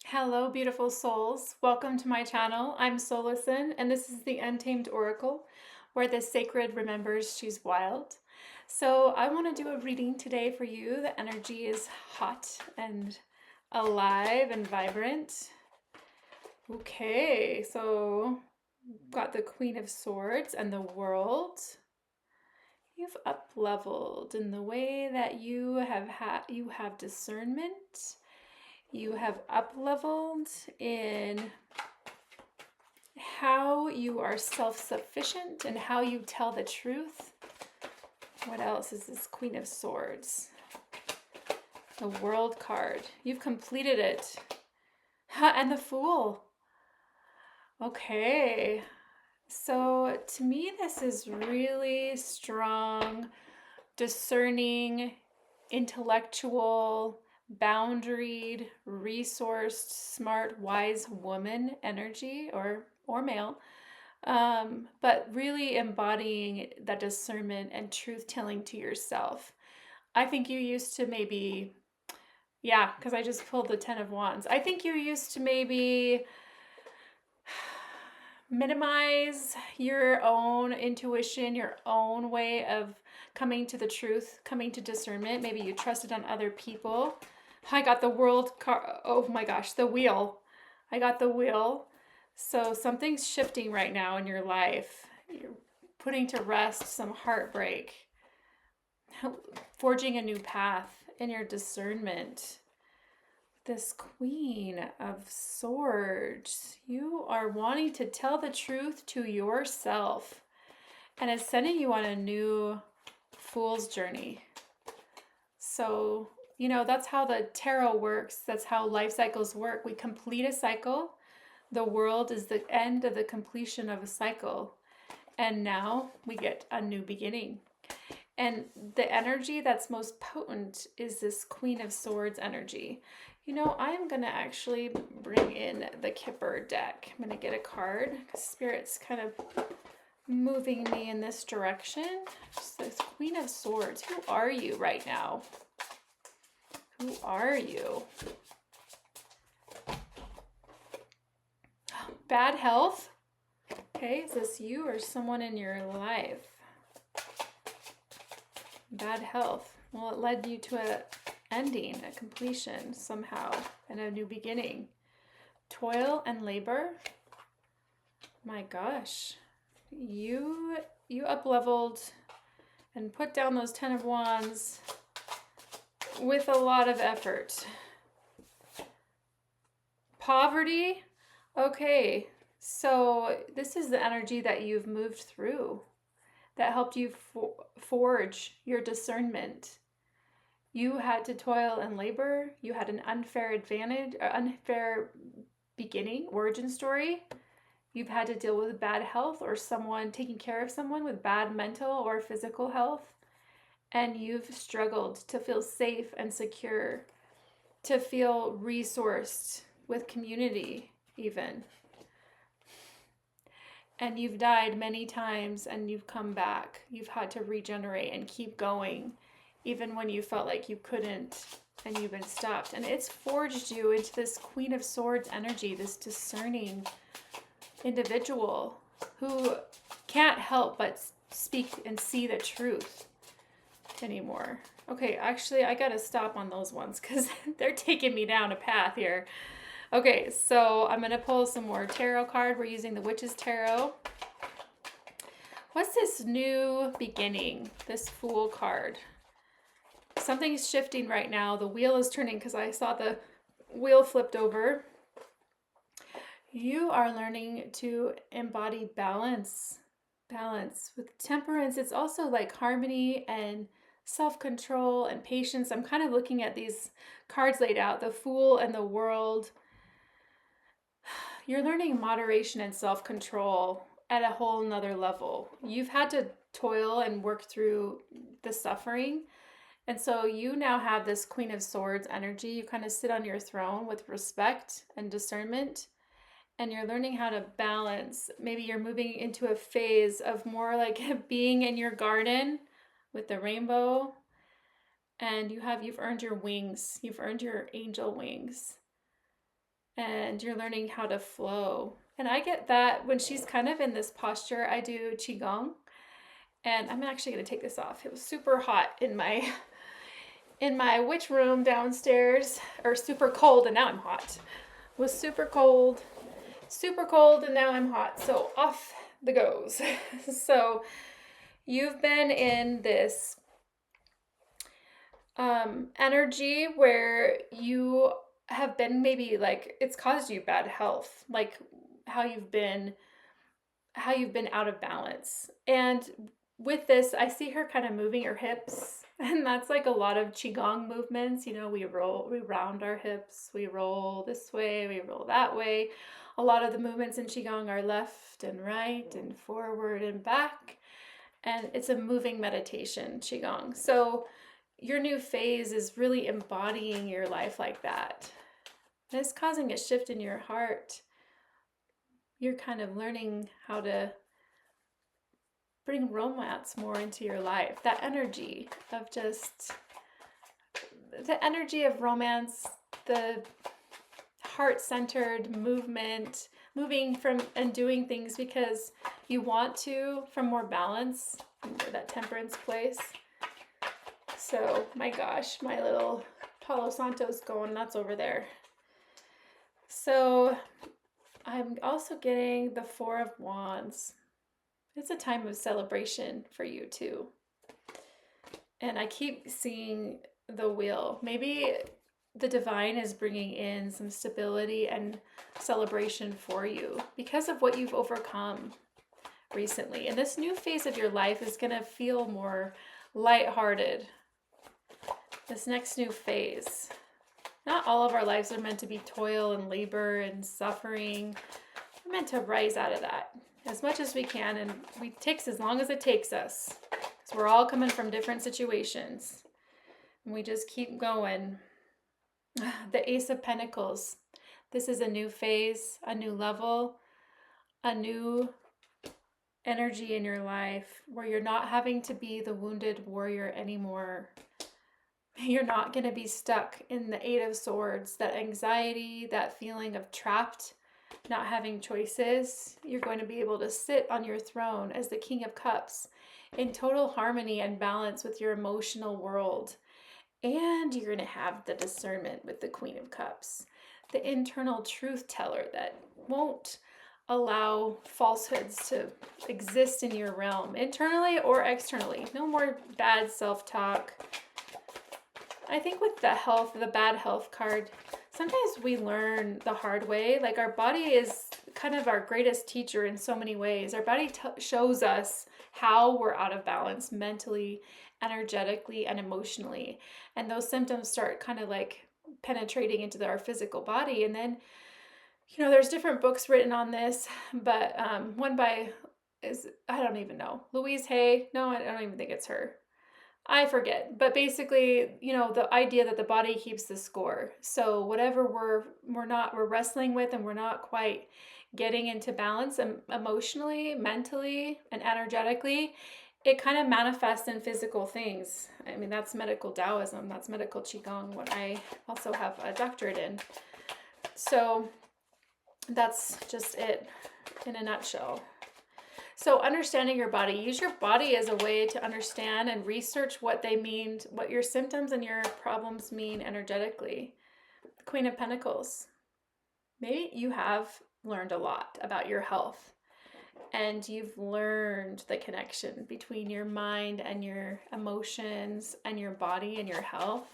Hello, beautiful souls. Welcome to my channel. I'm Solasin, and this is the Untamed Oracle, where the sacred remembers she's wild. So, I want to do a reading today for you. The energy is hot and alive and vibrant. Okay, so got the Queen of Swords and the World. You've up leveled in the way that you have discernment. You have up leveled in how you are self sufficient and how you tell the truth. What else is this Queen of Swords? The World card. You've completed it. And the Fool. Okay. So to me, this is really strong, discerning, intellectual, boundaried, resourced, smart, wise woman energy or male, but really embodying that discernment and truth telling to yourself. I think you used to maybe, yeah, because I just pulled the 10 of Wands. I think you used to maybe minimize your own intuition, your own way of coming to the truth, coming to discernment. Maybe you trusted on other people. I got the World card. Oh my gosh, the Wheel. I got the Wheel. So something's shifting right now in your life. You're putting to rest some heartbreak, forging a new path in your discernment. This Queen of Swords, you are wanting to tell the truth to yourself, and it's sending you on a new Fool's journey. So, that's how the tarot works. That's how life cycles work. We complete a cycle. The world is the end of the completion of a cycle. And now we get a new beginning. And the energy that's most potent is this Queen of Swords energy. I'm going to actually bring in the Kipper deck. I'm going to get a card because Spirit's kind of moving me in this direction. Just this Queen of Swords. Who are you right now? Who are you? Bad health? Okay, is this you or someone in your life? Bad health. Well, it led you to an ending, a completion somehow, and a new beginning. Toil and labor. My gosh. You up leveled and put down those 10 of Wands with a lot of effort. Poverty. Okay, so this is the energy that you've moved through that helped you forge your discernment. You had to toil and labor. You had an unfair advantage, or unfair beginning, origin story. You've had to deal with bad health or someone taking care of someone with bad mental or physical health. And you've struggled to feel safe and secure, to feel resourced with community even. And you've died many times and you've come back. You've had to regenerate and keep going, even when you felt like you couldn't and you've been stopped. And it's forged you into this Queen of Swords energy, this discerning individual who can't help but speak and see the truth anymore. Okay, actually, I gotta stop on those ones because they're taking me down a path here. Okay, so I'm going to pull some more tarot card. We're using the Witch's Tarot. What's this new beginning? This Fool card. Something's shifting right now. The wheel is turning because I saw the wheel flipped over. You are learning to embody balance. Balance. With Temperance, it's also like harmony and self-control and patience. I'm kind of looking at these cards laid out, the Fool and the World. You're learning moderation and self-control at a whole nother level. You've had to toil and work through the suffering. And so you now have this Queen of Swords energy. You kind of sit on your throne with respect and discernment. And you're learning how to balance. Maybe you're moving into a phase of more like being in your garden with the rainbow. And you've earned your wings. You've earned your angel wings. and you're learning how to flow. And I get that when she's kind of in this posture, I do Qigong. And I'm actually going to take this off. It was super hot in my witch room downstairs, or super cold, and now I'm hot. It was super cold, and now I'm hot. So off the goes. So you've been in this energy where you have been, maybe like it's caused you bad health, like how you've been out of balance. And with this, I see her kind of moving her hips, and that's like a lot of qigong movements. We round our hips, we roll this way, we roll that way. A lot of the movements in qigong are left and right and forward and back, and it's a moving meditation, qigong. So your new phase is really embodying your life like that. And it's causing a shift in your heart. You're kind of learning how to bring romance more into your life. That energy of romance, the heart-centered movement, moving from and doing things because you want to, from more balance, that temperance place. So, my gosh, my little Palo Santo's going nuts over there. So, I'm also getting the Four of Wands. It's a time of celebration for you too. And I keep seeing the wheel. Maybe the divine is bringing in some stability and celebration for you because of what you've overcome recently. And this new phase of your life is going to feel more lighthearted. This next new phase. Not all of our lives are meant to be toil and labor and suffering. We're meant to rise out of that as much as we can, and it takes as long as it takes us. Because we're all coming from different situations. And we just keep going. The Ace of Pentacles. This is a new phase, a new level, a new energy in your life where you're not having to be the wounded warrior anymore. You're not going to be stuck in the Eight of Swords, that anxiety, that feeling of trapped, not having choices. You're going to be able to sit on your throne as the King of Cups in total harmony and balance with your emotional world. And you're going to have the discernment with the Queen of Cups, the internal truth teller that won't allow falsehoods to exist in your realm, internally or externally. No more bad self-talk. I think with the bad health card, sometimes we learn the hard way. Like our body is kind of our greatest teacher in so many ways. Our body shows us how we're out of balance mentally, energetically, and emotionally. And those symptoms start kind of like penetrating into our physical body. And then, there's different books written on this, but one I don't even know, Louise Hay. No, I don't even think it's her. I forget, but basically, the idea that the body keeps the score. So whatever we're wrestling with and we're not quite getting into balance emotionally, mentally, and energetically, it kind of manifests in physical things. I mean, that's medical Taoism, that's medical Qigong, what I also have a doctorate in. So that's just it in a nutshell. So understanding your body, use your body as a way to understand and research what they mean, what your symptoms and your problems mean energetically. The Queen of Pentacles. Maybe you have learned a lot about your health and you've learned the connection between your mind and your emotions and your body and your health.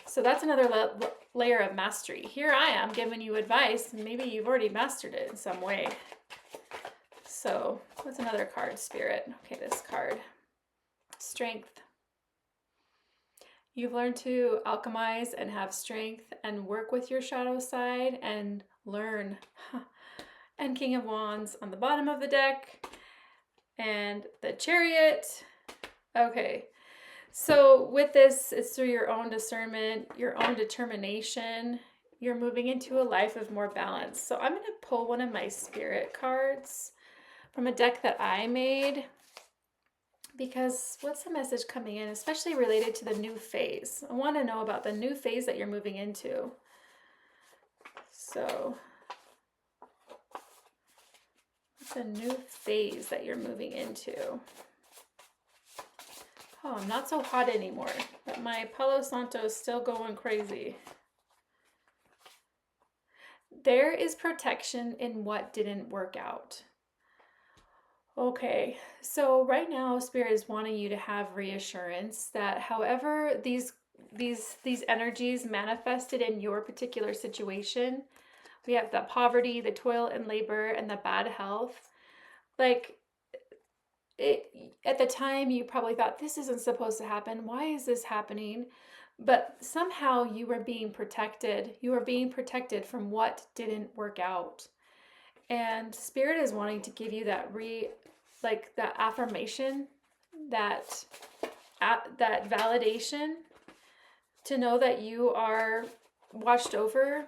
So that's another layer of mastery. Here I am giving you advice. Maybe you've already mastered it in some way. So what's another card, Spirit? Okay, this card. Strength. You've learned to alchemize and have strength and work with your shadow side and learn. And King of Wands on the bottom of the deck. And the Chariot. Okay. So with this, it's through your own discernment, your own determination. You're moving into a life of more balance. So I'm going to pull one of my Spirit cards from a deck that I made, because what's the message coming in, especially related to the new phase? I want to know about the new phase that you're moving into. So it's a new phase that you're moving into. Oh, I'm not so hot anymore, but my Palo Santo is still going crazy. There is protection in what didn't work out. Okay, so right now Spirit is wanting you to have reassurance that however these energies manifested in your particular situation, we have the poverty, the toil and labor, and the bad health. Like, at the time you probably thought, this isn't supposed to happen. Why is this happening? But somehow you were being protected. You were being protected from what didn't work out. And Spirit is wanting to give you that that affirmation, that validation, to know that you are watched over,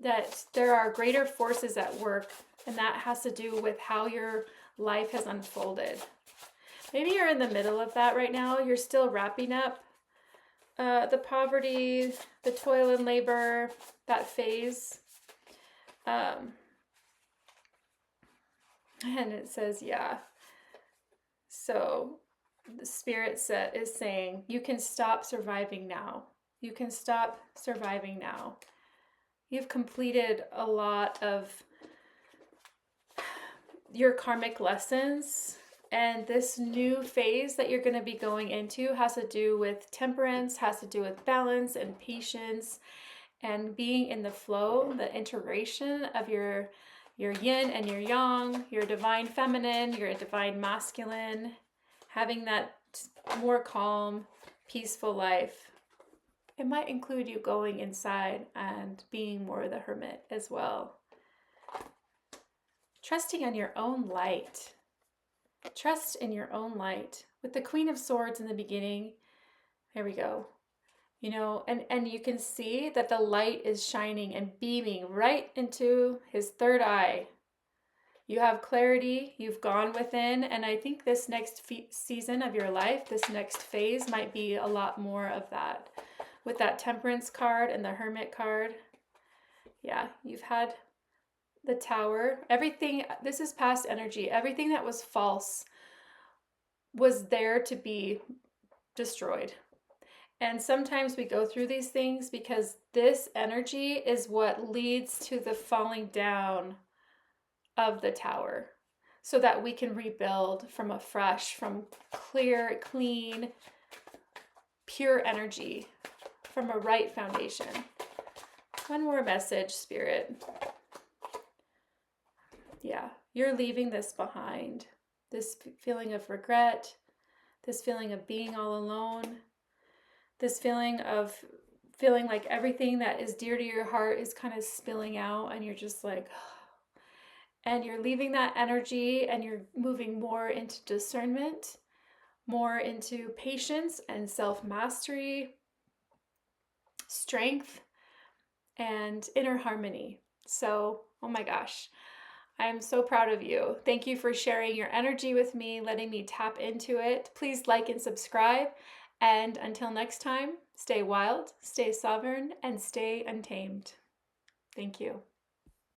that there are greater forces at work, and that has to do with how your life has unfolded. Maybe you're in the middle of that right now. You're still wrapping up the poverty, the toil and labor, that phase. And it says, yeah. So the Spirit is saying, you can stop surviving now. You can stop surviving now. You've completed a lot of your karmic lessons, and this new phase that you're going to be going into has to do with temperance, has to do with balance and patience, and being in the flow, the integration of your yin and your yang, your divine feminine, your divine masculine, having that more calm, peaceful life. It might include you going inside and being more the hermit as well. Trusting in your own light. Trust in your own light. With the Queen of Swords in the beginning, there we go. You know, and you can see that the light is shining and beaming right into his third eye. You have clarity, you've gone within, and I think this next season of your life, this next phase might be a lot more of that. With that Temperance card and the Hermit card. Yeah, you've had the Tower. Everything, this is past energy. Everything that was false was there to be destroyed. And sometimes we go through these things because this energy is what leads to the falling down of the Tower, so that we can rebuild from afresh, from clear, clean, pure energy, from a right foundation. One more message, Spirit. Yeah, you're leaving this behind. This feeling of regret, this feeling of being all alone, this feeling of feeling like everything that is dear to your heart is kind of spilling out, and you're just like, and you're leaving that energy, and you're moving more into discernment, more into patience and self-mastery, strength, and inner harmony. So, oh my gosh, I am so proud of you. Thank you for sharing your energy with me, letting me tap into it. Please like and subscribe. And until next time, stay wild, stay sovereign, and stay untamed. Thank you.